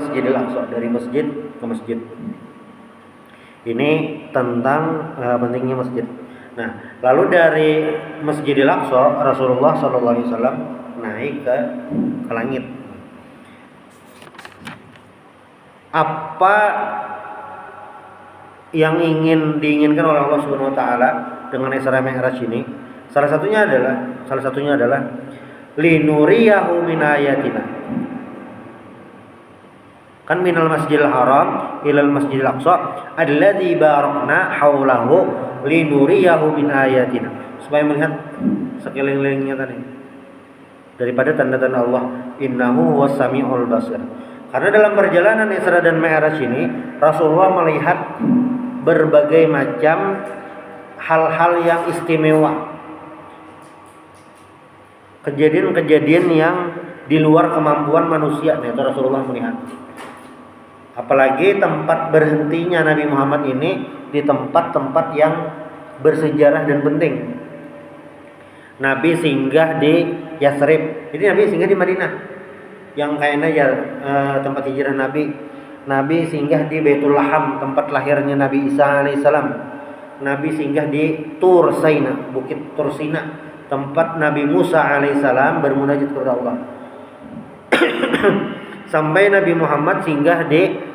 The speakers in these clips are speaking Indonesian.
Masjidil Aqsa, dari masjid ke masjid. Ini tentang pentingnya masjid. Nah, lalu dari Masjidil Aqsa Rasulullah SAW naik ke langit. Apa yang diinginkan oleh Allah Subhanahu wa taala dengan Isra Mi'raj ini? Salah satunya adalah linuriyahu min ayatina. Kan minal Masjidil Haram ilal Masjidil Aqsa alladzi barakna haulahu linuriyahu min ayatina. Supaya melihat sekeliling-kelilingnya tadi. Daripada tanda-tanda Allah, innahu huwas samiul basir. Karena dalam perjalanan Isra dan Mi'raj ini Rasulullah melihat berbagai macam hal-hal yang istimewa. Kejadian-kejadian yang di luar kemampuan manusia, itu Rasulullah melihat. Apalagi tempat berhentinya Nabi Muhammad ini di tempat-tempat yang bersejarah dan penting. Nabi singgah di Yasrib. Jadi Nabi singgah di Madinah. Yang kayaknya tempat hijrah Nabi. Nabi singgah di Baitul Laham, tempat lahirnya Nabi Isa alaihissalam. Nabi singgah di Tur Saina, Bukit Tur Sina, tempat Nabi Musa alaihissalam bermunajat kepada Allah. Sampai Nabi Muhammad singgah di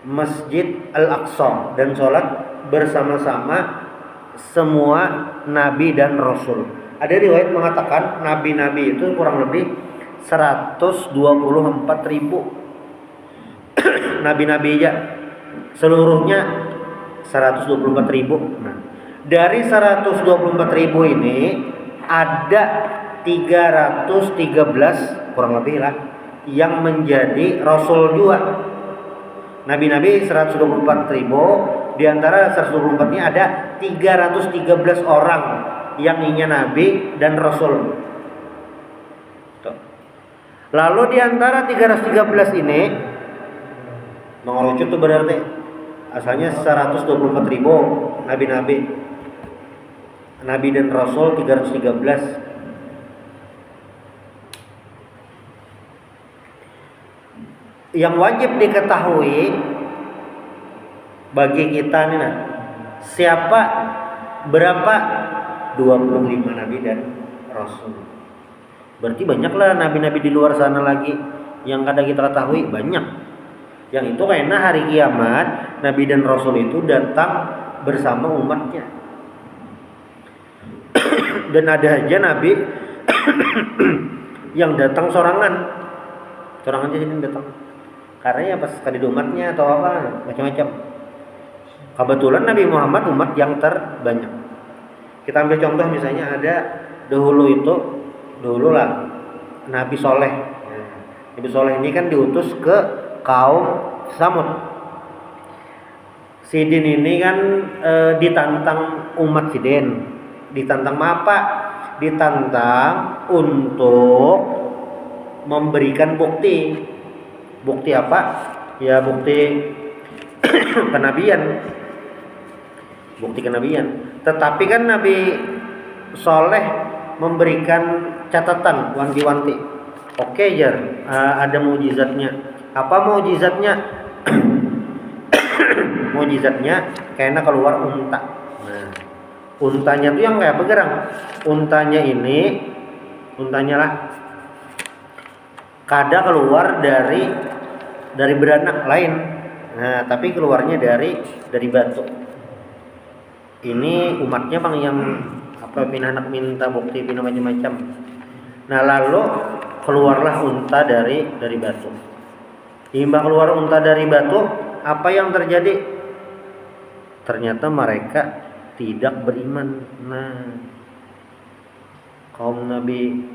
Masjid Al-Aqsa dan sholat bersama-sama semua nabi dan rasul. Ada riwayat mengatakan nabi-nabi itu kurang lebih 124.000 nabi-nabi ya, seluruhnya 124.000. Nah, dari 124.000 ini ada 313 kurang lebih lah yang menjadi rasul juga. Nabi-nabi 124.000, di antara 124 ini ada 313 orang yang ingin nabi dan rasul. Lalu di antara 313 ini mengerucut itu berarti asalnya 124.000 nabi-nabi. Nabi dan rasul 313. Yang wajib diketahui bagi kita nih, nah, berapa 25 nabi dan rasul. Berarti banyaklah nabi-nabi di luar sana lagi yang kadang kita ketahui banyak. Yang itu karena hari kiamat nabi dan rasul itu datang bersama umatnya. Dan ada aja nabi yang datang sorangan aja ini datang. Karena ya pas kali umatnya atau apa macam-macam. Kebetulan Nabi Muhammad umat yang terbanyak. Kita ambil contoh misalnya ada dahulu lah Nabi Soleh. Nabi Soleh ini kan diutus ke kaum Samud. Sidin ini kan ditantang umat Sidin. Ditantang apa? Ditantang untuk memberikan bukti. Bukti apa? Ya bukti kenabian. Bukti kenabian. Tetapi kan Nabi Soleh memberikan catatan wanti-wanti. Oke, Jar, ada mukjizatnya. Apa mukjizatnya? Mukjizatnya kayaknya keluar unta. Nah, untanya tuh yang kayak bergerang. Untanya lah kada keluar dari beranak lain. Nah, tapi keluarnya dari batu. Ini umatnya bang yang pinanak minta bukti pina macam-macam. Nah, lalu keluarlah unta dari batu. Imbang keluar unta dari batu, apa yang terjadi? Ternyata mereka tidak beriman. Nah, kaum Nabi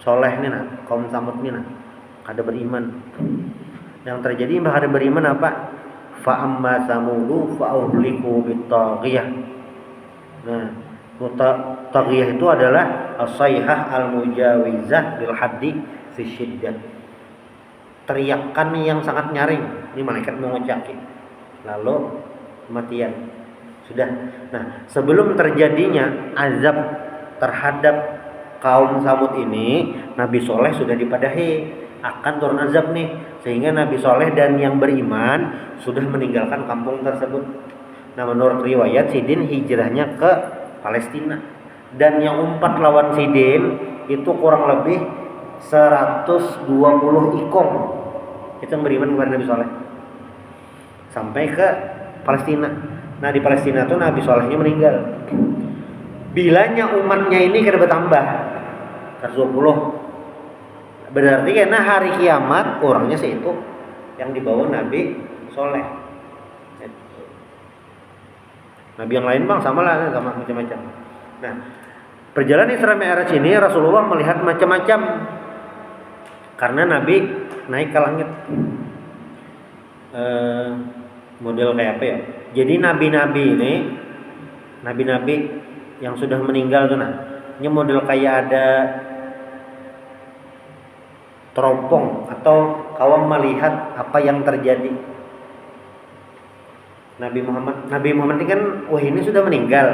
Soleh nih nah, kaum Samud nih nah, kada beriman. Yang terjadi imbang kada beriman apa? Fa amma samudu fa uhliku bitaghiyah. Nah, taghiyah itu adalah as-sayhah al-mujawizah lil haddi fi syiddah. Teriakan yang sangat nyaring. Ini malaikat mau ngecaki. Lalu kematian. Sudah. Nah, sebelum terjadinya azab terhadap kaum Samud ini, Nabi Soleh sudah dipadahi. akan turun azab nih, sehingga Nabi Soleh dan yang beriman sudah meninggalkan kampung tersebut. Nah, menurut riwayat Sidin hijrahnya ke Palestina, dan yang umpat lawan Sidin itu kurang lebih 120 ikong itu yang beriman kepada Nabi Soleh sampai ke Palestina. Nah, di Palestina tuh Nabi Solehnya meninggal. Bilanya umatnya ini kada bertambah 120. Berarti karena hari kiamat orangnya seitu yang dibawa Nabi Soleh. Nabi yang lain bang sama lah, sama macam-macam. Nah, perjalanan Isra Mi'raj ini Rasulullah melihat macam-macam karena Nabi naik ke langit. Model kayak apa ya? Jadi nabi-nabi ini, nabi-nabi yang sudah meninggal tuh, nah, ini model kayak ada teropong atau kawam melihat apa yang terjadi. Nabi Muhammad ini kan ini sudah meninggal.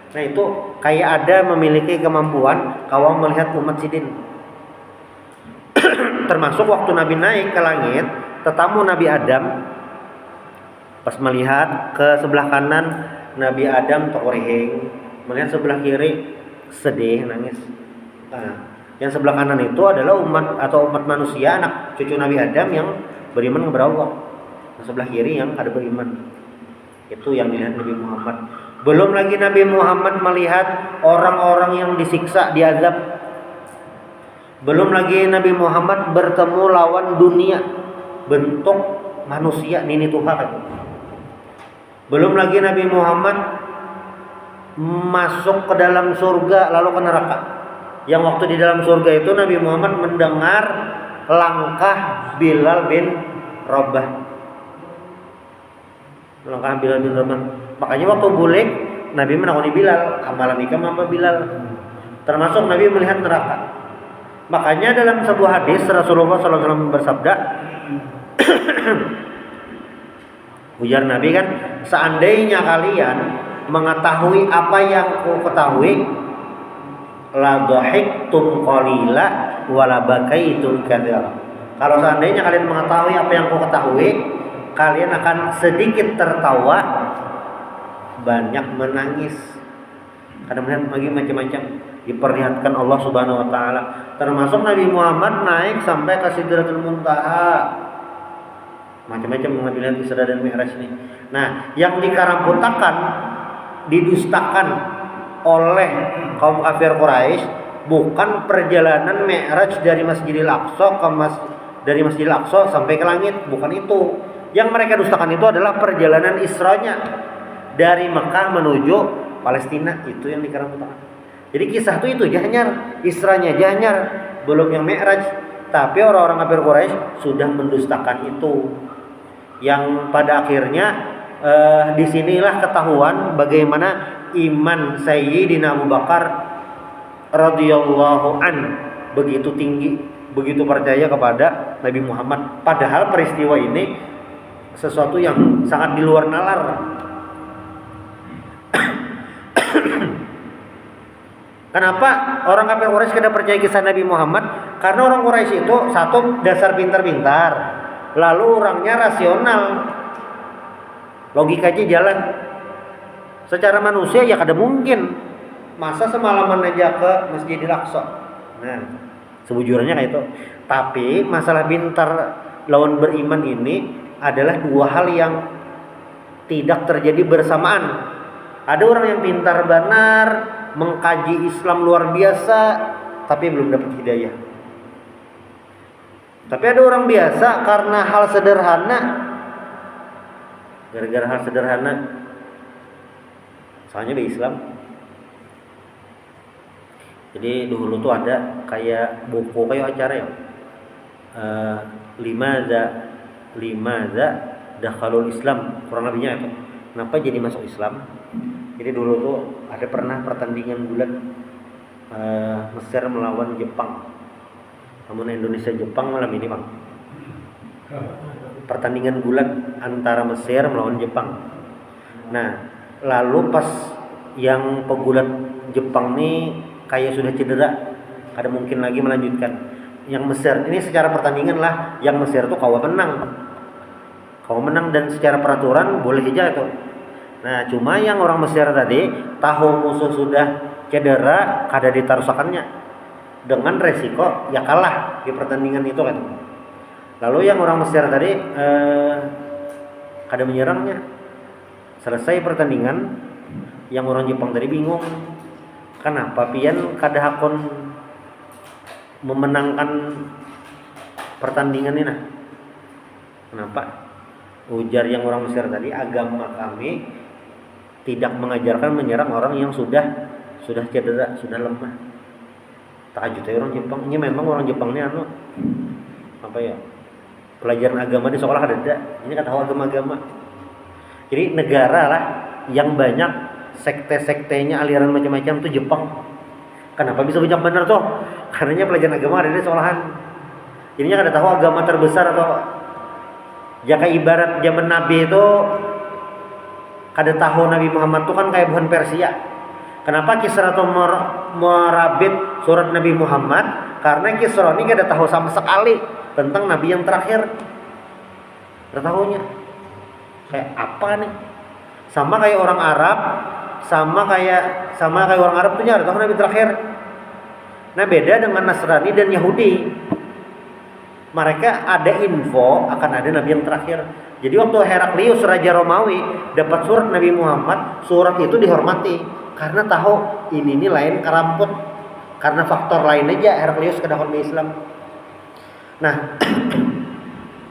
Nah, itu kayak ada memiliki kemampuan kawam melihat umat Sidin. Termasuk waktu Nabi naik ke langit, tetamu Nabi Adam pas melihat ke sebelah kanan Nabi Adam tokorihing, melihat sebelah kiri sedih nangis. Nah, yang sebelah kanan itu adalah umat manusia, anak cucu Nabi Adam yang beriman kepada Allah. Yang sebelah kiri yang ada beriman. Itu yang dilihat Nabi Muhammad. Belum lagi Nabi Muhammad melihat orang-orang yang disiksa, diazab. Belum lagi Nabi Muhammad bertemu lawan dunia bentuk manusia nini Tuhan. Belum lagi Nabi Muhammad masuk ke dalam surga lalu ke neraka. Yang waktu di dalam surga itu Nabi Muhammad mendengar langkah Bilal bin Rabah. Langkah Bilal bin Rabah. Makanya waktu bulik Nabi menakoni Bilal, amalan ikam apa Bilal? Termasuk Nabi melihat neraka. Makanya dalam sebuah hadis Rasulullah SAW bersabda, ujar Nabi kan, seandainya kalian mengetahui apa yang ku ketahui, la dhahiktum qalila wa la bakaitum katsira. Kalau seandainya kalian mengetahui apa yang ku ketahui, kalian akan sedikit tertawa, banyak menangis. Karena melihat lagi macam-macam diperlihatkan Allah Subhanahu wa taala. Termasuk Nabi Muhammad naik sampai ke Sidratul Muntaha. Macam-macam mengambil Isra dan Mi'raj ini. Nah, yang dikaramputakan, didustakan oleh kaum kafir Quraisy bukan perjalanan Mi'raj dari Masjidil Aqsa dari Masjidil Aqsa sampai ke langit, bukan itu. Yang mereka dustakan itu adalah perjalanan Isra'nya dari Mekah menuju Palestina, itu yang dikaramputakan. Jadi kisah itu jahnyar, Isra'nya jahnyar, belum yang Mi'raj. Tapi orang-orang kafir Quraisy sudah mendustakan itu. Yang pada akhirnya disinilah ketahuan bagaimana iman Sayyidina Abu Bakar radhiyallahu an begitu tinggi, begitu percaya kepada Nabi Muhammad. Padahal peristiwa ini sesuatu yang sangat di luar nalar. Kenapa orang kafir Quraisy kada percaya kisah Nabi Muhammad? Karena orang Quraisy itu satu dasar pintar-pintar, lalu orangnya rasional, logikanya jalan. Secara manusia ya kada mungkin masa semalaman aja ke Masjidil Aqsa. Nah, sebujurnya kayak itu. Tapi masalah pintar lawan beriman ini adalah dua hal yang tidak terjadi bersamaan. Ada orang yang pintar benar, mengkaji Islam luar biasa, tapi belum dapat hidayah. Tapi ada orang biasa karena hal sederhana, gara-gara hal sederhana, soalnya di Islam. Jadi dulu tuh ada kayak buku kayak acara ya, limaza dakhalul Islam, kurang lebihnya itu. Kenapa jadi masuk Islam? Jadi dulu tuh ada pernah pertandingan gulat Mesir melawan Jepang. Namun Indonesia Jepang malam ini bang. Pertandingan gulat antara Mesir melawan Jepang. Nah, lalu pas yang pegulat Jepang nih kayak sudah cedera, kada mungkin lagi melanjutkan. yang Mesir ini secara pertandingan lah, yang Mesir tuh kawa menang dan secara peraturan boleh aja itu. Nah cuma yang orang Mesir tadi tahu musuh sudah cedera kada ditarusakannya dengan resiko ya kalah di pertandingan itu kan. Lalu yang orang Mesir tadi kada menyerangnya. Selesai pertandingan, yang orang Jepang tadi bingung, kenapa pian kada hakon memenangkan pertandingan ini nah? Kenapa? Ujar yang orang Mesir tadi, agama kami tidak mengajarkan menyerang orang yang sudah cedera, sudah lemah. Takjub ya orang Jepang. Ini memang orang Jepang ini apa ya? Pelajaran agama di sekolah ada. Ini kata tahu agama-agama. Jadi negara lah yang banyak sekte-sektenya, aliran macam-macam itu Jepang. Kenapa bisa banyak benar tuh? Karena pelajaran agama ada di sekolahan. Jadinya kada tahu agama terbesar atau jaka ibarat zaman Nabi itu kada tahu Nabi Muhammad itu kan kayak bukan Persia. Kenapa Kisra atau merabit surat Nabi Muhammad? Karena Kisra ini kada tahu sama sekali tentang Nabi yang terakhir. Kada tahunya. Kayak apa nih? Sama kayak orang Arab, sama kayak orang Arab itu nyari tahu Nabi terakhir. Nah beda dengan Nasrani dan Yahudi. Mereka ada info akan ada Nabi yang terakhir. Jadi waktu Heraklius Raja Romawi dapat surat Nabi Muhammad, surat itu dihormati karena tahu ini lain keramput. Karena faktor lain aja Heraklius kedahon Islam. Nah,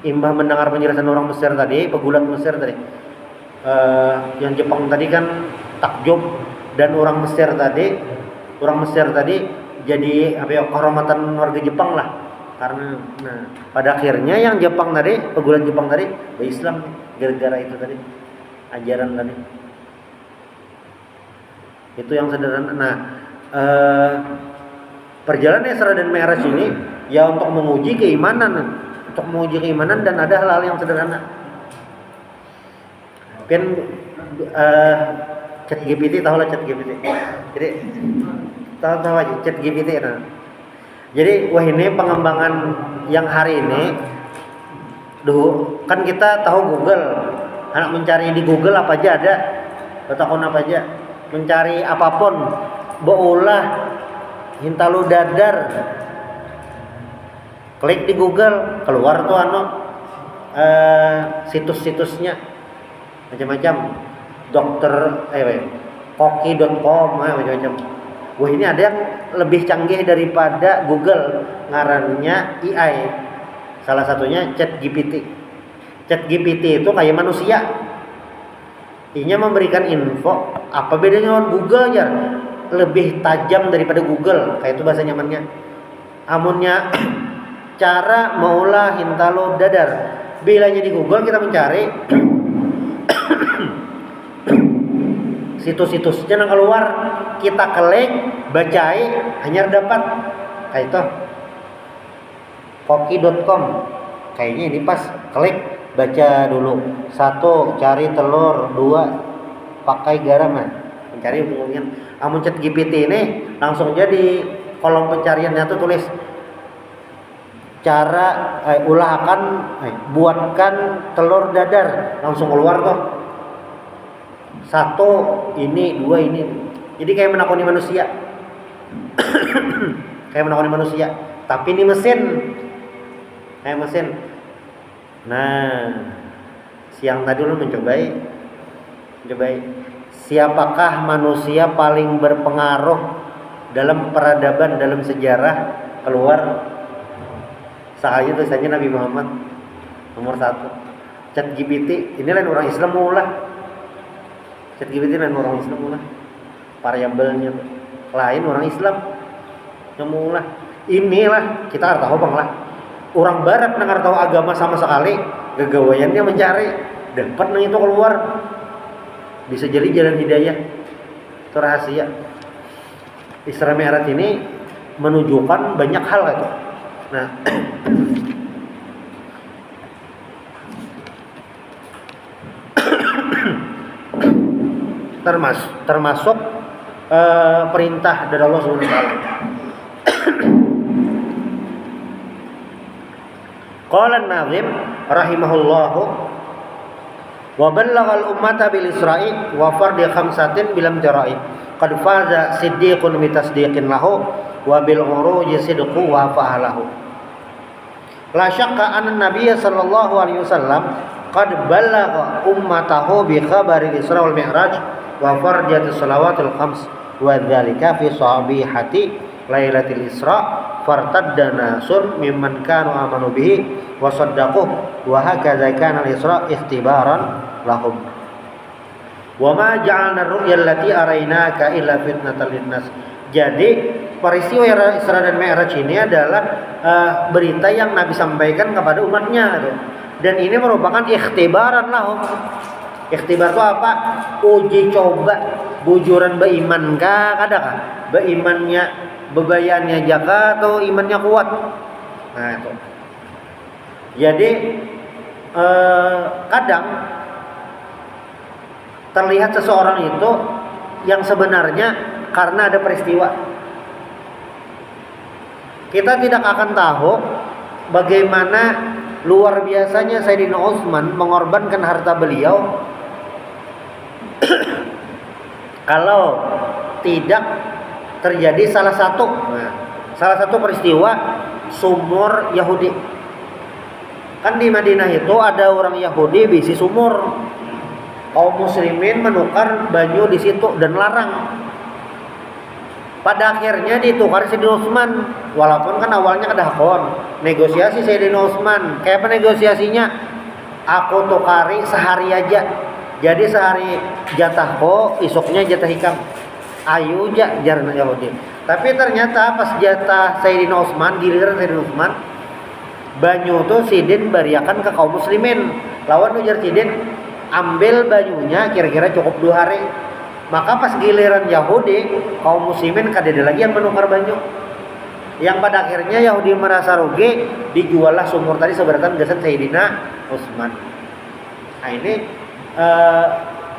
imbah mendengar penjelasan orang Mesir tadi, pegulat Mesir tadi, yang Jepang tadi kan takjub, dan orang Mesir tadi jadi apa ya, kehormatan warga Jepang lah. Karena pada akhirnya yang Jepang tadi, pegulat Jepang tadi berislam gara-gara itu tadi, ajaran tadi. Itu yang sederhana. Nah, perjalanan Isra dan Mi'raj ini ya untuk menguji keimanan, dan ada hal-hal yang sederhana. Kan ChatGPT, tahu lah ChatGPT. Jadi tahu aja ChatGPT nah. Jadi wah ini pengembangan yang hari ini kan kita tahu Google. Anak mencari di Google apa aja ada. Betakon apa aja. Mencari apapun, beulah hintalu dadar. Klik di Google, keluar tuh situs-situsnya macam-macam. Koki.com macam-macam. Wah ini ada yang lebih canggih daripada Google, ngarannya AI. Salah satunya ChatGPT. ChatGPT itu kayak manusia. Inya memberikan info. Apa bedanya dengan Google ya? Lebih tajam daripada Google. Kayak itu bahasa nyamannya. Amunnya cara maulah hintalo dadar. Bilanya di Google kita mencari situs-situsnya yang keluar, kita klik, bacai, hanya dapat kayak itu. Koki.com kayaknya ini pas, klik, baca dulu. 1, cari telur. 2, pakai garam. Mencari hubungan. Amun ChatGPT ini langsung aja di kolom pencariannya tuh tulis cara buatkan telur dadar, langsung keluar tuh. 1 ini, 2 ini. Jadi kayak menakoni manusia. Tapi ini mesin. Kayak mesin. Nah, siang tadi lu mencobai siapakah manusia paling berpengaruh dalam peradaban, dalam sejarah, keluar sahaya tulisannya Nabi Muhammad nomor 1. ChatGPT ini lain orang Islam mulai. ChatGPT lain orang Islam mulai. Variabelnya lain orang Islam mulai. Inilah kita harus tahu bang lah. Orang Barat nggak tahu agama sama sekali, kegawayannya mencari, dapat nang itu keluar. Bisa jadi jalan hidayah. Itu rahasia. Isra Mi'raj ini menunjukkan banyak hal itu. Nah, termasuk perintah dari Allah Subhanahu wa taala. Qala an-Nazim rahimahullahu wa ballagha al-ummata bil isra'i wa fardi khamsatin bilam jara'i qad faza siddiqun bi tasdiqin lahu wa bil uruji sidqu wa fa'alahu. La syakka anna nabiyya sallallahu alaihi wasallam qad ballagha ummatahu bi khabari al-isra wal mi'raj wa fardiyati salawatul khams wa dzalika fi sabihati lailatul isra fartadda nasun mimman kanu amanu bihi wa saddaquh wa hakadza kana al-isra ikhtibaran lahum wa ma ja'alna ar-ru'ya allati araynaka illa fitnatan lin-nas. Jadi peristiwa Isra dan Mi'raj ini adalah berita yang Nabi sampaikan kepada umatnya gitu. Dan ini merupakan ikhtibaran lahum. Ikhtibar itu apa? Uji coba bujuran beiman kah kadakah? Beimannya bebayannya jaga atau imannya kuat. Nah itu. Jadi kadang terlihat seseorang itu yang sebenarnya karena ada peristiwa. Kita tidak akan tahu bagaimana luar biasanya Sayyidina Utsman mengorbankan harta beliau kalau tidak terjadi salah satu peristiwa sumur Yahudi. Kan di Madinah itu ada orang Yahudi bisi sumur. Kaum muslimin menukar banyu di situ dan larang. Pada akhirnya ditukar Sayyidina Utsman, walaupun kan awalnya ada hakon. Negosiasi Sayyidina Utsman, kayak apa negosiasinya? Aku tukari sehari aja. Jadi sehari jatahku, isuknya jatah hikam. Ayu aja jarna Yahudi. Tapi ternyata pas jatah Sayyidina Utsman, giliran Sayyidina Utsman, banyu tuh sidin bariakan ke kaum muslimin. Lawan ujar sidin, ambil banyunya kira-kira cukup 2 hari. Maka pas giliran Yahudi, kaum muslimin kadeda lagi yang menukar banyu. Yang pada akhirnya Yahudi merasa rugi, dijuallah sumur tadi seberatan gesan Sayyidina Utsman. Nah ini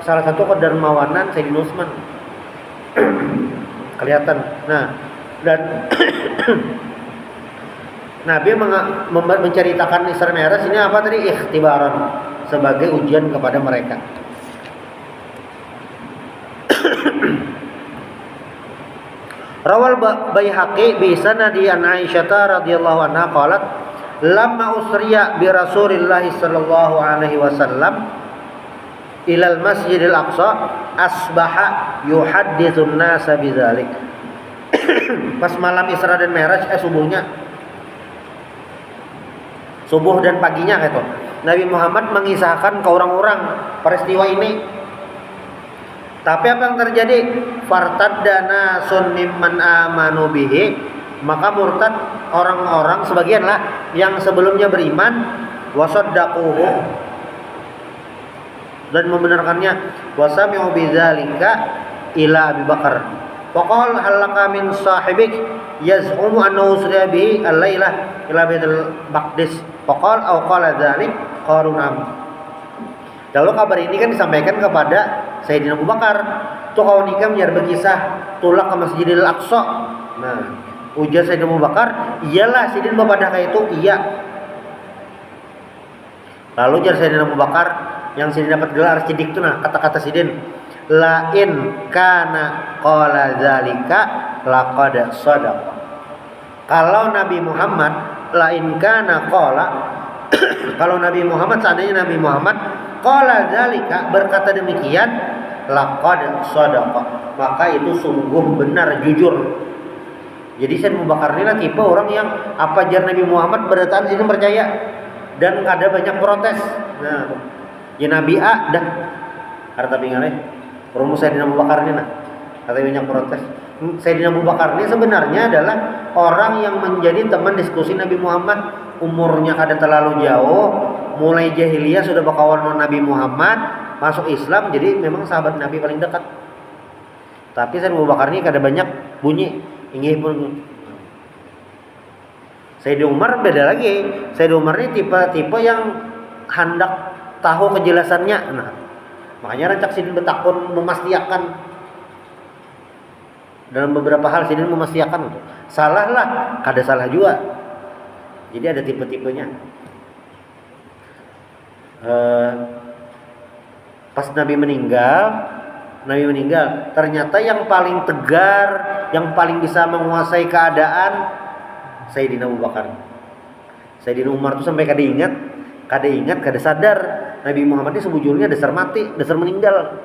salah satu kedermawanan Sayyidina Utsman. Kelihatan. Nah, dan Nabi menceritakan Isra Mi'raj ini apa tadi? Ikhtibaran, sebagai ujian kepada mereka. Rawal Baihaqi bi sanadi an Aisyah radhiyallahu anha qalat lamma usriya bi Rasulillah sallallahu alaihi wasallam ilal Masjidil Aqsa asbaha yuhadditsun nasa bidzalik. Pas malam Isra dan Mi'raj subuh dan paginya gitu. Nabi Muhammad mengisahkan ke orang-orang peristiwa ini. Tapi apa yang terjadi? Fartadana sun mimman amanu bihi, maka murtad orang-orang sebagian lah yang sebelumnya beriman, wasaddaquhu, dan membenarkannya, wasami'u bidzalika ila Abi Bakar. Faqal halaka min sahibik yaz'umu annahu usriya bihi al-lailah ila Baitul Maqdis. Faqal aw qala dzalik qalu na'am. Lalu kabar ini kan disampaikan kepada Sayyidina Abu Bakar. Tuh kawan nikah biar berkisah tulak ke Masjidil Aqsa. Nah, ujar Sayyidina Abu Bakar, iyalah Sidin bapadah kayak itu, iya. Lalu ujar Sayyidina Abu Bakar, yang Sidin dapat gelar Siddiq itu, nah kata-kata Sidin, la in kana qala dzalika laqad shadaqa. Kalau Nabi Muhammad la in kana qala kalau Nabi Muhammad, seandainya Nabi Muhammad qala dzalika, berkata demikian, laqad shadaqa, maka itu sungguh benar, jujur. Jadi Sayyidina Abu Bakar ini tipe orang yang apa jar Nabi Muhammad berdataan sini percaya, dan ada banyak protes. Nah, ya Nabi A dah harta pingalnya rumus Sayyidina Abu Bakar ini, nah ada banyak protes. Sayyidina Abu Bakar ini sebenarnya adalah orang yang menjadi teman diskusi Nabi Muhammad. Umurnya kada terlalu jauh, mulai jahiliyah sudah berkawan dengan Nabi Muhammad, masuk Islam, jadi memang sahabat Nabi paling dekat. Tapi Sayyidina Abu Bakar ini kada banyak bunyi, inggih pun. Sayyidina Umar beda lagi. Sayyidina Umar ini tipe yang hendak tahu kejelasannya. Nah, makanya rancak Sidin betakun memastikan dalam beberapa hal. Sidin memastikan itu salah lah, kada salah juga. Jadi ada tipe-tipenya. eh, pas Nabi meninggal, ternyata yang paling tegar, yang paling bisa menguasai keadaan Sayyidina Abu Bakar. Sayyidina Umar tuh sampai kada ingat, kada sadar Nabi Muhammad ini sebujurnya dasar mati, dasar meninggal.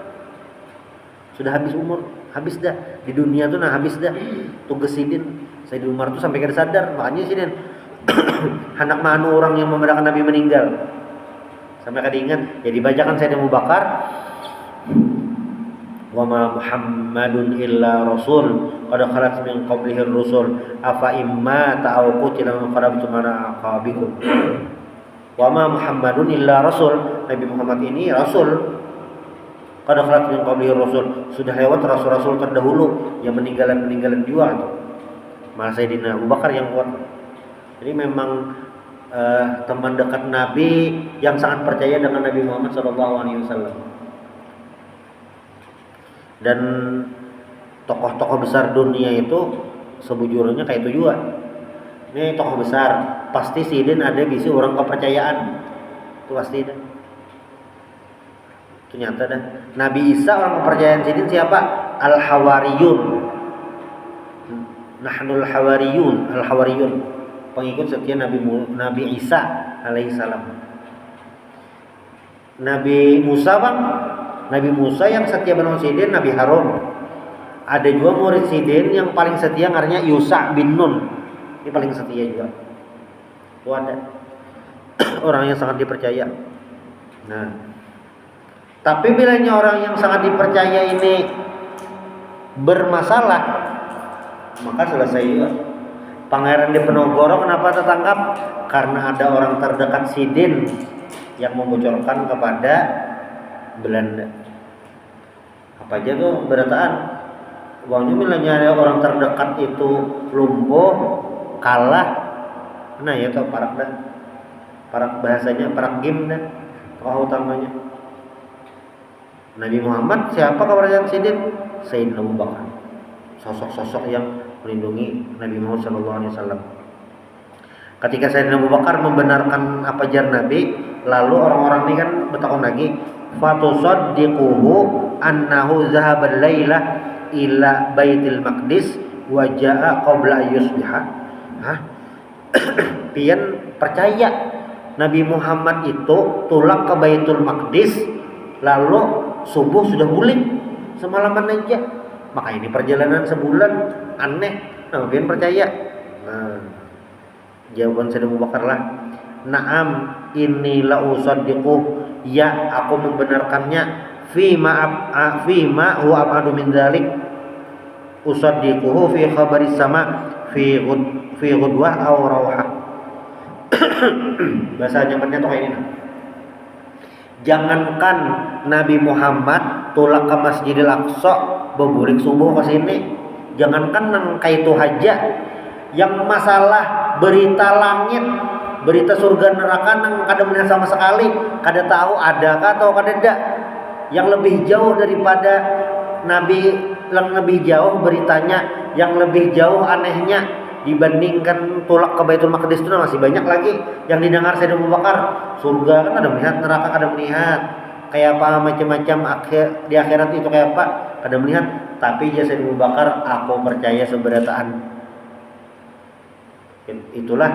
Sudah habis umur, habis dah di dunia tuh, habis dah tugas Sidin. Sayyidina Umar tuh sampai kada sadar, makanya Sidin anak manu orang yang memberitakan Nabi meninggal. Sampai kada ingat, ya dibacakan Sayyidina Abu Bakar, wa ma Muhammadun illa rasul qad khalat min qablihi ar-rusul afa imma ta'aw qutila man qarabtum ala aqabikum. Wa ma Muhammadun illa rasul, Nabi Muhammad ini rasul. Qad khalat min qablihi ar-rusul, sudah lewat rasul-rasul terdahulu yang meninggalan juga itu. Malah Sayyidina Abu Bakar yang kuat. Jadi memang teman dekat Nabi yang sangat percaya dengan Nabi Muhammad SAW. Dan tokoh-tokoh besar dunia itu sebujurnya kayak itu juga. Ini tokoh besar, pasti Sidin ada bisi orang kepercayaan. Itu pasti dah. Itu nyata dah. Nabi Isa orang kepercayaan Sidin siapa? Al-Hawariyun. Nahnul Hawariyun, Al-Hawariyun. Pengikut setia Nabi Isa alaihissalam. Nabi Musa bang, Nabi Musa yang setia benar Sidin, Nabi Harun. Ada juga murid Sidin yang paling setia namanya Yusa bin Nun. Ini paling setia juga. Itu ada orang yang sangat dipercaya. Nah, tapi bilanya orang yang sangat dipercaya ini bermasalah, maka selesai juga. Pangeran Diponegoro kenapa tertangkap? Karena ada orang terdekat Sidin yang membocorkan kepada Belanda. Apa aja tuh berataan? Uangnya bilangnya ada orang terdekat itu lumpuh, kalah. Nah ya tuh parak dah. Parak bahasanya parak game dah. Tokoh utamanya Nabi Muhammad siapa kepercayaan Sidin? Sayyidina Abu Bakar. Sosok-sosok yang melindungi Nabi Muhammad SAW. Ketika Sayyidina Abu Bakar membenarkan apa jar Nabi, lalu orang-orang ini kan bertakon lagi, fatusaddiquhu annahu zahaba al-laila ila Baitul Maqdis wa jaa qabla yusbiha. Pian percaya Nabi Muhammad itu tulak ke Baitul Maqdis lalu subuh sudah bulik semalaman aja. Maka ini perjalanan sebulan aneh. Nah, pian percaya. Nah, jawaban Sayyidina Abu Bakar lah, na'am inni la usaddiquh, ya aku membenarkannya, fima huwa abadu min dzalik, usaddiquhu fi khabaris sama fi ghudwah aw rawhah. Bahasa Jermannya toh ini. Jangankan Nabi Muhammad tulak ke Masjidil Aqsa beburik subuh ke sini, jangankan nang kaitu haja, yang masalah berita langit, berita surga neraka nang kada melihat sama sekali, kada tahu adakah atau kada ada. Yang lebih jauh daripada Nabi, yang lebih jauh beritanya, yang lebih jauh anehnya dibandingkan tulak ke Baitul Maqdis itu masih banyak lagi yang didengar Sayyidina Abu Bakar. Surga kan ada melihat, neraka kada melihat. Kayak apa macam-macam di akhirat itu kayak apa kada melihat. Tapi ya Sayyidina Abu Bakar, aku percaya seberataan. Itulah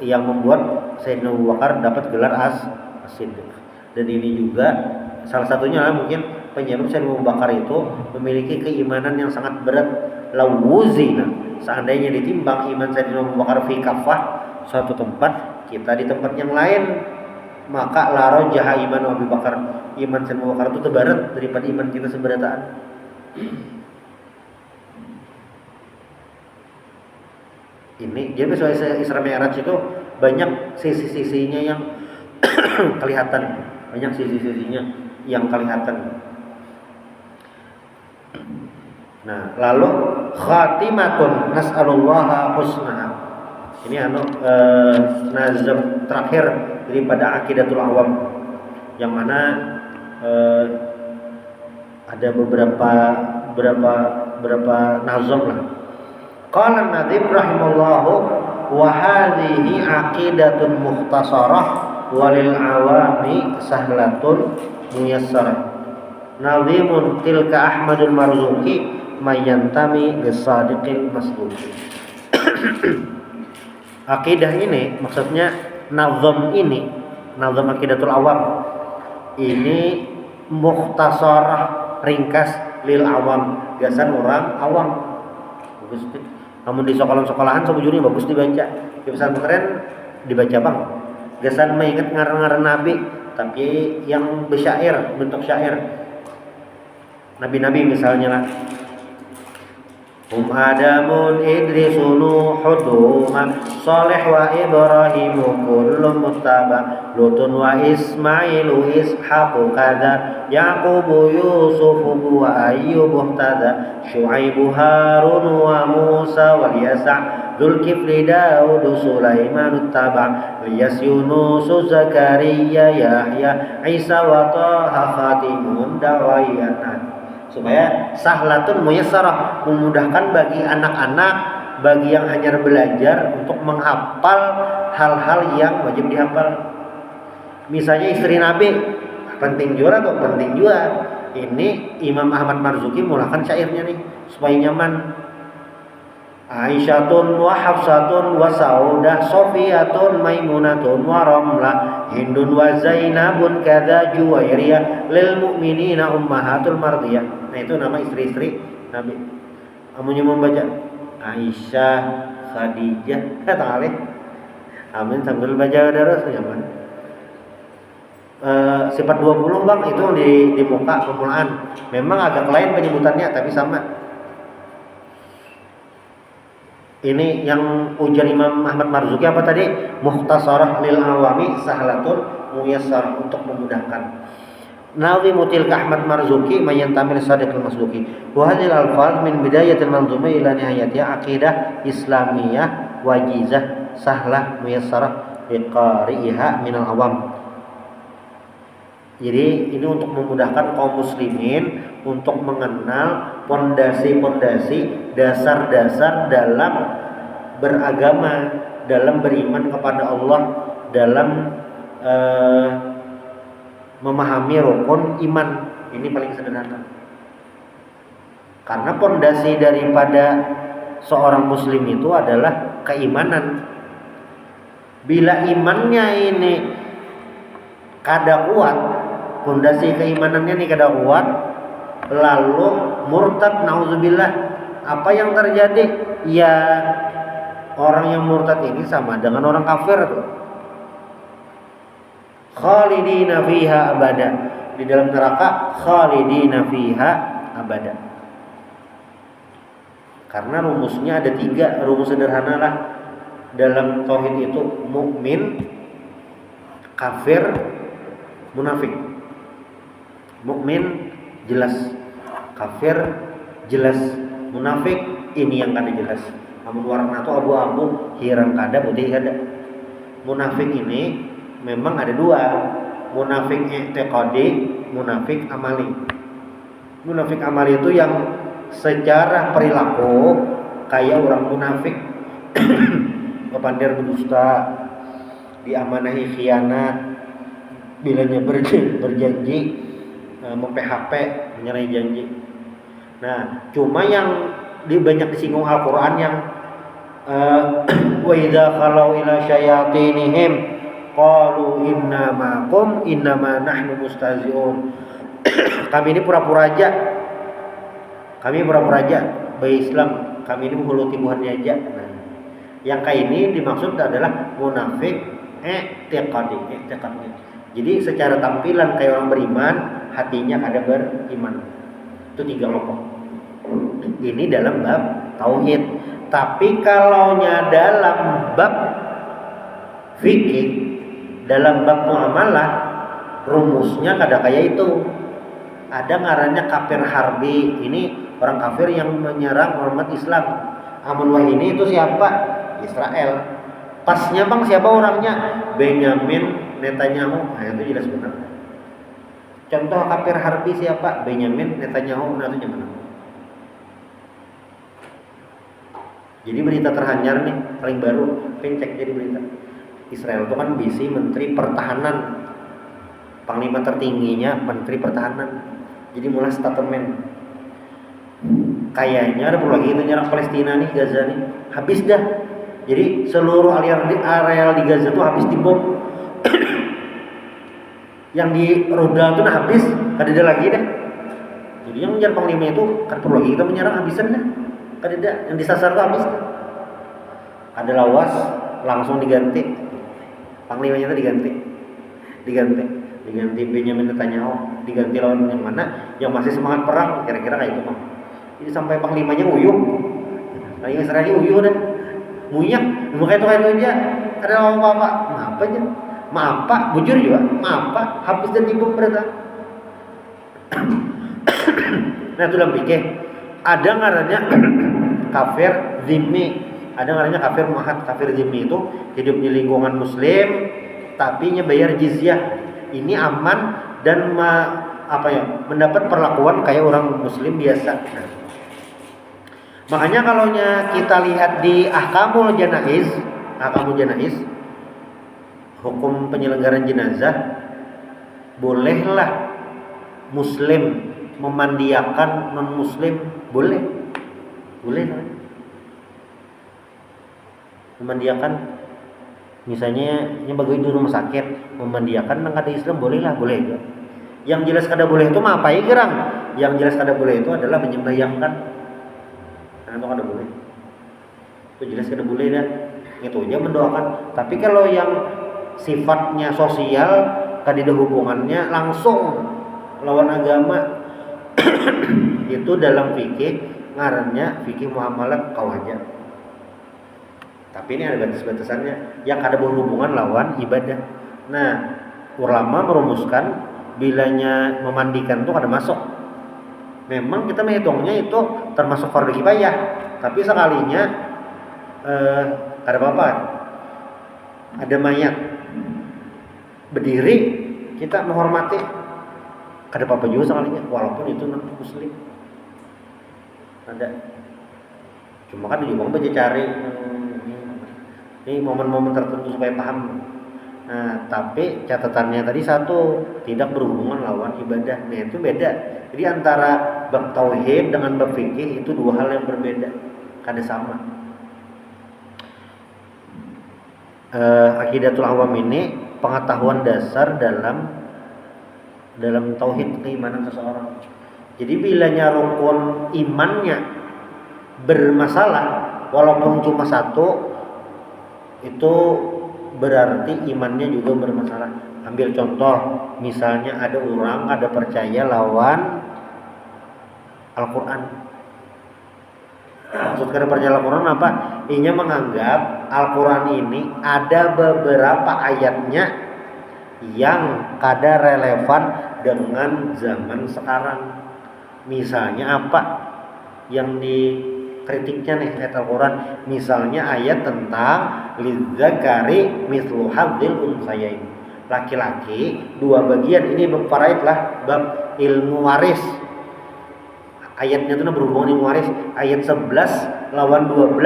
yang membuat Sayyidina Abu Bakar dapat gelar As-Siddiq. Dan ini juga salah satunya mungkin penyebab Sayyidina Abu Bakar itu memiliki keimanan yang sangat berat. Lawuzina, seandainya ditimbang iman Sayyidina Abu Bakar fi kafah suatu tempat, kita di tempat yang lain, maka laro jaha iman Abu Bakar, iman Sayyidina Abu Bakar itu tebarat daripada iman kita seberataan. Ini jadi soal Isra Mi'raj itu banyak sisi-sisinya yang kelihatan, banyak sisi-sisinya yang kelihatan. Nah, lalu khatimatun nas'alullaha husna. Ini nazam terakhir daripada Aqidatul Awam, yang mana ada beberapa nazam lah. Qala Nadhim rahimallahu wa hadhihi aqidatun mukhtasarah walil awami sahlatun muyassarah. Nazimun tilka Ahmadul Marzuki mayantami lisadiqil masduki. Akidah ini maksudnya nazam ini, nazam akidatul awam ini mukhtasarah, ringkas lil awam, biasan orang awam. Bagus. Namun di sekolah-sekolahan sebujurnya bagus dibaca. Di pesantren dibaca bang. Biasan mengingat ngaran-ngaran nabi, tapi yang bersyair, bentuk syair. Nabi-nabi misalnya lah. Adamun Idrisu Nuhud Huma Salih wa Ibrahimu kullu muttaba Lutun wa Ismailu Ishaku kada Yaqubu Yusufu wa Ayyubu tada Syuaibu Harun wa Musa wal Yasa' Dzulkifli Daudu Sulaiman taba Ilyas Yunus Zakaria Yahya Isa wa Taha Khatimun Dawayana. Supaya sahlatun muyassarah, memudahkan bagi anak-anak, bagi yang hanya belajar untuk menghafal hal-hal yang wajib dihafal. Misalnya istri Nabi penting juga atau penting juga. Ini Imam Ahmad Marzuki mulakan syairnya nih supaya nyaman. Aisyatun wa Hafsatun wa Saudah Sofiyatun Maimunatun wa Ramlah Hindun wa Zainabun kada Juwairiyah lil mu'minina ummahatul mardiyah. Nah itu nama istri-istri Nabi. Kamunya membaca Aisyah, Khadijah, kata alih. Amin sambil baca terus nyaman. Sifat 20 bang itu di muka pemulaan. Memang agak lain penyebutannya tapi sama. Ini yang ujar Imam Ahmad Marzuki apa tadi? Mukhtasarah lil awami sahlatun muyassarah, untuk memudahkan. Nazimu tilka Ahmad Marzuki mayantamil sadiqil masduki. Wa hadhil alfaz min bidayatil manzumah ila nihayatiha aqidah islamiyah wajizah sahlah muyassarah liqari'iha minal awam. Jadi ini untuk memudahkan kaum muslimin untuk mengenal pondasi-pondasi, dasar-dasar dalam beragama, dalam beriman kepada Allah, dalam memahami rukun iman. Ini paling sederhana. Karena pondasi daripada seorang muslim itu adalah keimanan. Bila imannya ini kada kuat, pondasi keimanannya nih kada kuat, lalu murtad, nauzubillah, apa yang terjadi? Ya orang yang murtad ini sama dengan orang kafir tuh. Khalidina fiha abada, di dalam neraka khalidina fiha abada. Karena rumusnya ada 3, rumus sederhana lah dalam tauhid itu: mukmin, kafir, munafik. Mukmin jelas, kafir jelas, munafik ini yang kada jelas. Amun warna itu abu-abu, hirang kada, putih kada. Munafik ini memang ada 2, munafik i'tiqadi, munafik amali. Munafik amali itu yang secara perilaku kayak orang munafik, kepandir berdusta, diamanahi khianat, bilanya berjanji mem-PHP, menyalahi janji. Nah, cuma yang banyak disinggung Al-Qur'an yang wa idza khalau ila syayatinihim qalu inna ma'akum innama nahnu mustahzi'un. Kami ini pura-pura aja. Kami pura-pura aja bayi Islam. Kami ini menghuluti Tuhannya aja. Nah, yang kayak ini dimaksud adalah munafik i'tiqadi. Jadi secara tampilan kayak orang beriman, hatinya kada beriman. Itu 3 kelompok. Ini dalam bab tauhid. Tapi kalaunya dalam bab fikih, dalam bab muamalah, rumusnya kada kayak itu. Ada ngarannya kafir harbi. Ini orang kafir yang menyerang umat Islam. Amun wah ini itu siapa? Israel. Pasnya bang siapa orangnya? Benyamin Netanyahu. Nah itu jelas benar. Contoh kafir harbi siapa? Benyamin Netanyahu. Nah itu benar. Jadi berita terhanyar nih, paling baru, pencek jadi berita. Israel itu kan bisi menteri pertahanan, panglima tertingginya menteri pertahanan. Jadi mulai statement, kayaknya ada perlu lagi itu nyerang Palestina nih, Gaza nih, habis dah. Jadi seluruh area di Gaza tuh habis dibom. Yang di Roda tuh habis, ada lagi dah. Jadi yang menyerang panglima itu kan perlu lagi kita menyerang habisan dah. Ada yang disasar tuh habis. Ada lawas langsung diganti, panglimanya itu diganti Benyamin Netanyahu, diganti lawan yang mana yang masih semangat perang, kira-kira kayak itu mah. Jadi sampai panglimanya uyuh, lagi Israel uyuh dah, munyak, kayak itu aja, ada apa-apa, maaf aja, maaf pak, bujur juga, maaf pak, habis dan dibom berita. Nah itu dalam fikih ada ngarannya kafir zimmi, ada ngarannya kafir muahad. Kafir zimmi itu hidup di lingkungan muslim tapi bayar jizyah. Ini aman dan mendapat perlakuan kayak orang muslim biasa. Nah, makanya kalau kita lihat di ahkamul janaiz, hukum penyelenggaraan jenazah, bolehlah muslim memandiakan non muslim, boleh memandiakan. Misalnya bagi di rumah sakit memandiakan nang ada Islam boleh. Yang jelas kada boleh itu mah apa gerang? Yang jelas kada boleh itu adalah menyembahyangkan. Nah, itu kada boleh. Itu jelas kada boleh dah. Itu aja mendoakan. Tapi kalau yang sifatnya sosial kada ada hubungannya langsung lawan agama itu dalam fikih ngarannya fikih muamalat kawaja. Tapi ini ada batas-batasannya yang ada berhubungan lawan ibadah. Nah, ulama merumuskan bilanya memandikan itu kada masuk. Memang kita menghitungnya itu termasuk fardu kifayah, tapi sekalinya kada apa-apa. Ada mayat berdiri, kita menghormati, kada apa-apa juga sekalinya, walaupun itu non muslim. Ada. Cuma kan juga baca cari ini momen-momen tertentu supaya paham. Nah, tapi catatannya tadi satu, tidak berhubungan lawan ibadah. Nah, itu beda. Jadi antara bab tauhid dengan bab fikih itu dua hal yang berbeda. Kada sama. Aqidatul awam ini pengetahuan dasar dalam tauhid keimanan seseorang. Jadi bilanya rukun imannya bermasalah, walaupun cuma satu, itu berarti imannya juga bermasalah. Ambil contoh, misalnya ada orang ada percaya lawan Al-Quran. Maksud kada percaya Al-Quran apa? Inya menganggap Al-Quran ini ada beberapa ayatnya yang kada relevan dengan zaman sekarang. Misalnya apa yang dikritiknya nih ayat Al-Quran? Misalnya ayat tentang lidzakari mithlu hadzil unsayain, laki-laki dua bagian. Ini bab faraid lah, bab ilmu waris. Ayatnya itu berhubungan ilmu waris. Ayat 11 lawan 12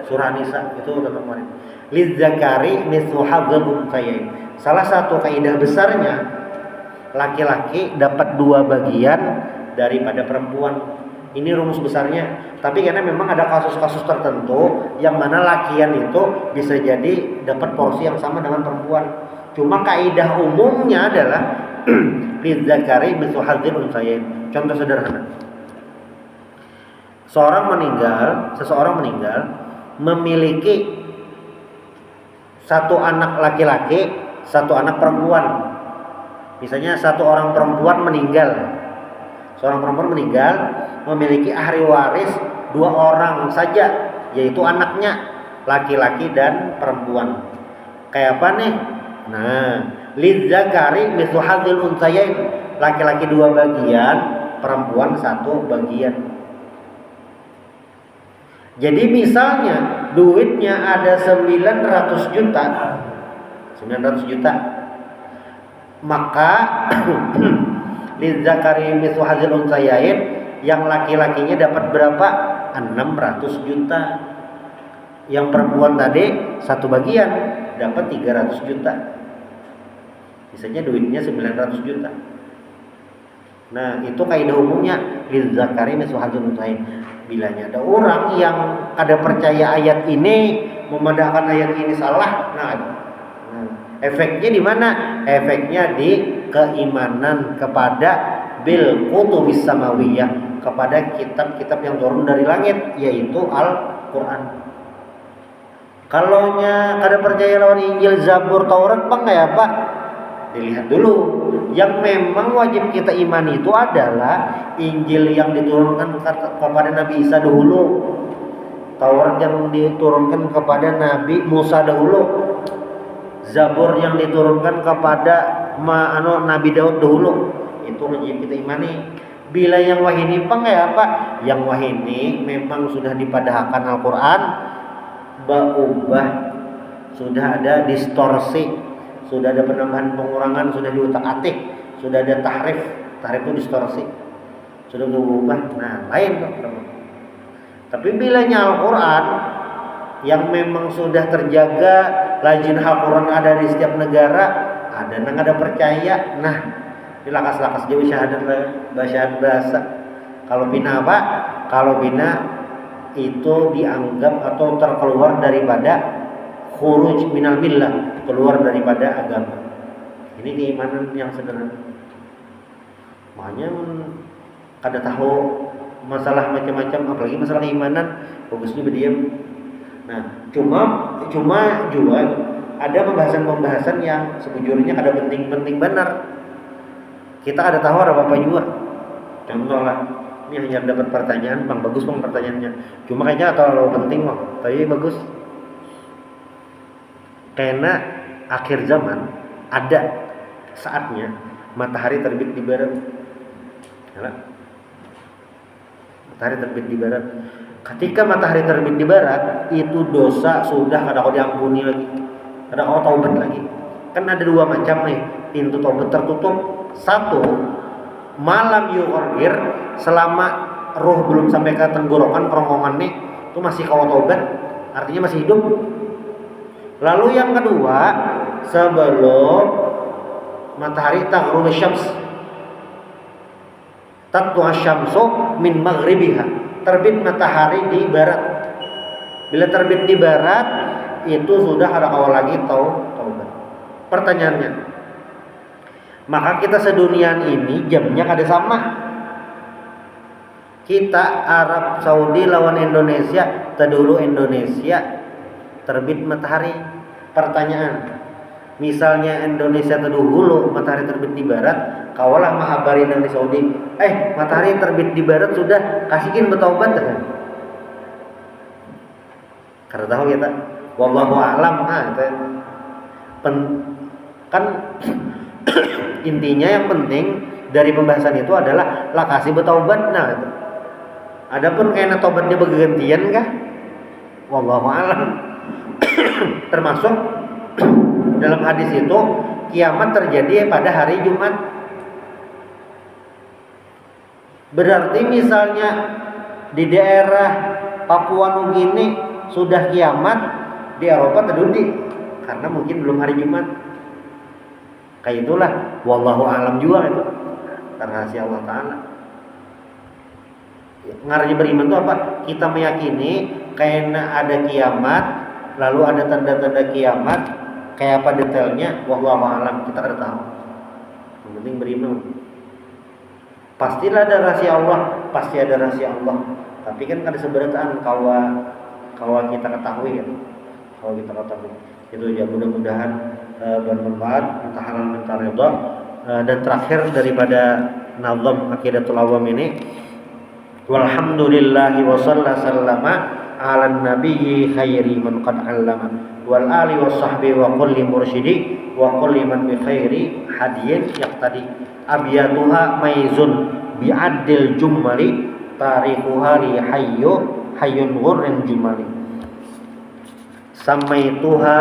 surah Nisa itu tentang waris. Lidzakari mithlu hadzil unsayain. Salah satu kaidah besarnya, laki-laki dapat dua bagian daripada perempuan. Ini rumus besarnya. Tapi karena memang ada kasus-kasus tertentu yang mana lakian itu bisa jadi dapat porsi yang sama dengan perempuan. Cuma kaidah umumnya adalah lidzakari mithlu hadzil unsayain. Contoh sederhana. Seseorang meninggal memiliki satu anak laki-laki, satu anak perempuan. Misalnya satu orang perempuan meninggal. Seorang perempuan meninggal memiliki ahli waris dua orang saja, yaitu anaknya laki-laki dan perempuan. Kayak apa nih? Nah, lidzakari mithlu hadzil unsayain, laki-laki dua bagian, perempuan satu bagian. Jadi misalnya duitnya ada 900 juta, maka lidzakari mithlu hadzil unsayain, yang laki-lakinya dapat berapa? 600 juta. Yang perempuan tadi satu bagian dapat 300 juta. Misalnya duitnya 900 juta. Nah, itu kaidah umumnya lil zakari mislu hadzil unthayain. Bilanya ada orang yang ada percaya ayat ini, memandangkan ayat ini salah, nah efeknya di mana? Efeknya di keimanan kepada bil kutubis samawiyah, kepada kitab-kitab yang turun dari langit, yaitu Al-Qur'an. Kalau ada percaya lawan Injil, Zabur, Taurat, Pak nggak ya Pak? Dilihat dulu. Yang memang wajib kita imani itu adalah Injil yang diturunkan kepada Nabi Isa dahulu, Taurat yang diturunkan kepada Nabi Musa dahulu, Zabur yang diturunkan kepada Nabi Daud dahulu. Itu wajib kita imani. Bila yang wahini Pak nggak ya Pak? Yang wahini memang sudah dipadahkan Al-Quran, berubah, sudah ada distorsi, sudah ada penambahan pengurangan, sudah diutak-atik, sudah ada tahrif itu distorsi, sudah berubah. Nah, lain Pak. Tapi bilanya Al-Quran yang memang sudah terjaga, lajin Al-Quran ada di setiap negara, ada nang ada percaya. Nah, ini lakas-lakas jauh syahadat bahasa. Kalau bina apa? Kalau bina itu dianggap atau terkeluar daripada khuruj minal millah, keluar daripada agama. Ini keimanan yang sederhana. Makanya kada tahu masalah macam-macam, apalagi masalah keimanan, bagusnya berdiam. Nah, cuma juga ada pembahasan-pembahasan yang sebujurnya kada penting-penting benar. Kita kada tahu ada apa juga. Contoh lah, ini hanya dapat pertanyaan, Bang, bagus Bang pertanyaannya. Cuma kayaknya terlalu penting Bang, tapi bagus. Karena akhir zaman ada saatnya matahari terbit di barat. Matahari terbit di barat. Ketika matahari terbit di barat, itu dosa sudah kada kau diampuni lagi, kada kau taubat lagi. Kan ada dua macam nih pintu taubat tertutup. Satu, malam yughir, selama roh belum sampai ke tenggorokan kerongkongan nih, itu masih kau taubat, artinya masih hidup. Lalu yang kedua, sebelum matahari taghrub syams, tatlu asyamsu min maghribiha, terbit matahari di barat. Bila terbit di barat, itu sudah ada awal lagi taubat. Pertanyaannya, maka kita seduniaan ini jamnya kada sama. Kita Arab Saudi lawan Indonesia, terdahulu Indonesia terbit matahari. Pertanyaan, misalnya Indonesia terdahulu matahari terbit di barat, kawalah mahabarin yang di Saudi, matahari terbit di barat sudah, kasihin bertaubat kan? Karena tahu kita, wallahu a'lam. Kan intinya yang penting dari pembahasan itu adalah lah kasih bertaubat. Nah, adapun kena taubatnya bergantian kah? Wallahu a'lam. Termasuk dalam hadis itu kiamat terjadi pada hari Jumat. Berarti misalnya di daerah Papua Nugini sudah kiamat, di Eropa terdudi karena mungkin belum hari Jumat. Kayak itulah, wallahu alam juga itu rahasia Allah Ta'ala. Ngaranya beriman itu apa? Kita meyakini karena ada kiamat, lalu ada tanda-tanda kiamat, kayak apa detailnya, wallahu alam, kita ada tahu. Yang penting beriman. Pastilah ada rahasia Allah, pasti ada rahasia Allah. Tapi kan ada seberataan kawa kita ketahui kan. Kalau kita ketahui. Itu ya, mudah-mudahan bermanfaat, entah halal entah ridha. Dan terakhir daripada nazam Aqidatul Awam ini, walhamdulillahi wa sallama ala nabiyyi khairi man qad 'allama wal ali was sahbi wa kulli mursyidi wa kulli man bi khairi hadiyin yaqtadi. Abiyatuha maizun bi'addil jumali tarikhuha li hayyun ghurrin jumali. Samaituha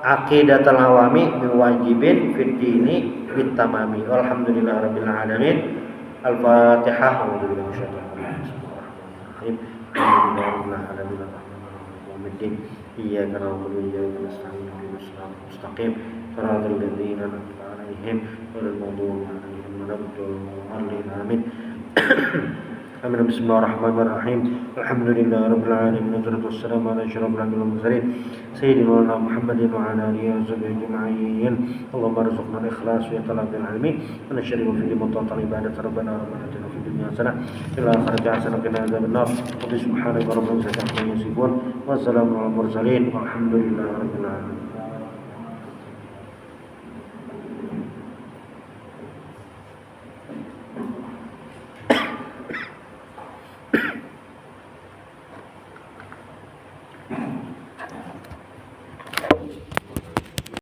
aqidatul awami biwajibin fid dini bitamami. Walhamdulillahirabbil alamin. Al-Fatihah. A'udzubillahi minasyaitonir rajim. Bismillahirrahmanirrahim. Alhamdulillahirabbil alamin. iyyaka na'budu wa iyyaka nasta'in ihdinas siratal mustaqim siratal ladzina an'amta 'alaihim ghairil maghdubi 'alaihim waladdallin amin. Amin. Bismillahirrahmanirrahim. Alhamdulillahi rabbil alamin. Wassalatu wassalamu ala asyrafil anbiya'i wal mursalin sayyidina Muhammadin wa ala alihi wa sahbihi ajma'in. Allahumma arzuqna al-ikhlas wa talabil ilmi wa nasyrifu fi mutaqal ibadat rabbana rabbana atina fid dunya hasanah fil akhirati hasanah wa qina adzaban nar. Subhanaka rabbana wa bihamdika wa salamun alal mursalin walhamdulillahi rabbil alamin.